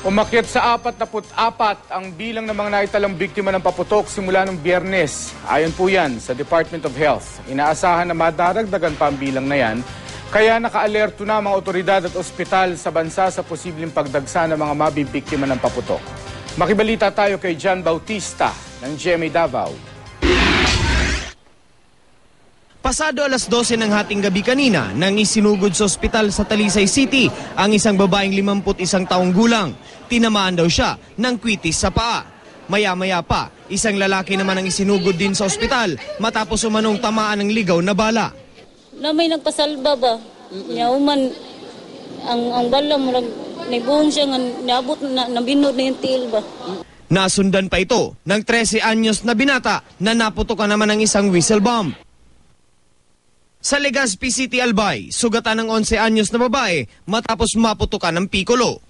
Umakyat sa 44 ang bilang ng mga naitalang biktima ng paputok simula ng Biyernes. Ayon po yan sa Department of Health. Inaasahan na madaragdagan pa ang bilang na yan. Kaya naka-alerto na mga otoridad at ospital sa bansa sa posibleng pagdagsa ng mga mabibiktima ng paputok. Makibalita tayo kay John Bautista ng GMA Davao. Pasado alas 12 ng hating gabi kanina nang isinugod sa ospital sa Talisay City ang isang babaeng 51 taong gulang. Tinamaan daw siya ng kwitis sa paa. Maya-maya pa, isang lalaki naman ang isinugod din sa ospital matapos umanong tamaan ng ligaw na bala. Na may nagpasalba ba? Yauman, ang bala mo, nagbuhong siya nga, naabot na, nabinod na yung tiil ba? Nasundan pa ito ng 13 anyos na binata na naputokan naman ng isang whistle bomb. Sa Legazpi City, Albay, sugatan ng 11 anyos na babae matapos maputukan ng pikolo.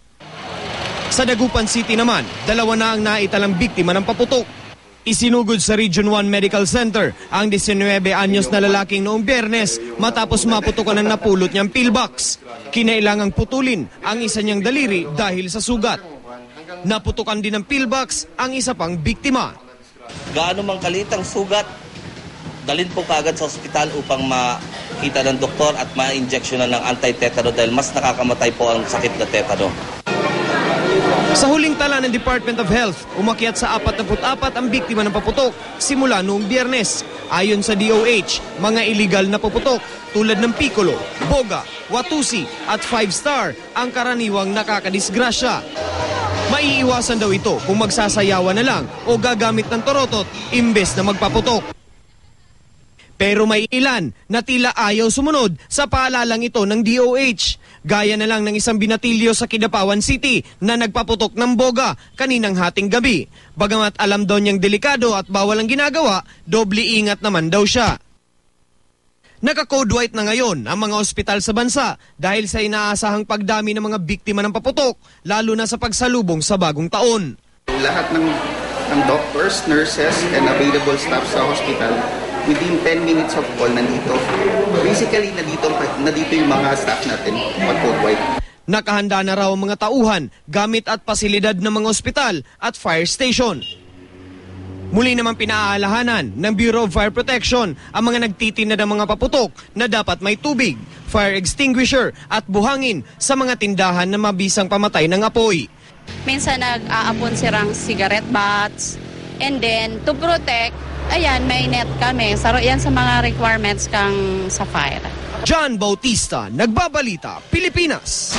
Sa Dagupan City naman, 2 na ang naitalang biktima ng paputok. Isinugod sa Region 1 Medical Center ang 19 anyos na lalaking noong Biyernes matapos maputukan ng napulot niyang pillbox. Kinailangang putulin ang isa niyang daliri dahil sa sugat. Naputukan din ng pillbox ang isa pang biktima. Gaano mang kaliit ang sugat, dalhin po kaagad sa ospital upang makita ng doktor at ma-injectionan ng anti-tetano dahil mas nakakamatay po ang sakit na tetano. Sa huling tala ng Department of Health, umakyat sa 44 ang biktima ng paputok simula noong Biyernes. Ayon sa DOH, mga illegal na paputok tulad ng Piccolo, Boga, Watusi at 5-star ang karaniwang nakakadisgrasya. Maiiwasan daw ito kung magsasayawan na lang o gagamit ng torotot imbes na magpaputok. Pero may ilan na tila ayaw sumunod sa paalalang ito ng DOH. Gaya na lang ng isang binatilyo sa Kidapawan City na nagpaputok ng boga kaninang hating gabi. Bagamat alam daw niyang delikado at bawal ang ginagawa, doble ingat naman daw siya. Naka-code white na ngayon ang mga ospital sa bansa dahil sa inaasahang pagdami ng mga biktima ng paputok, lalo na sa pagsalubong sa bagong taon. Lahat ng doctors, nurses, and available staff sa hospital, within 10 minutes of call, nandito. Basically, nandito yung mga staff natin, pag-code white. Nakahanda na raw ang mga tauhan, gamit at pasilidad ng mga ospital at fire station. Muli naman pinaalahanan ng Bureau of Fire Protection ang mga nagtitinda ng mga paputok na dapat may tubig, fire extinguisher at buhangin sa mga tindahan na mabisang pamatay ng apoy. Minsan nag-aapon sirang cigarette butts, and then to protect, ayan, may net kami. Saro yan sa mga requirements kang sa fire. John Bautista, Nagbabalita, Pilipinas.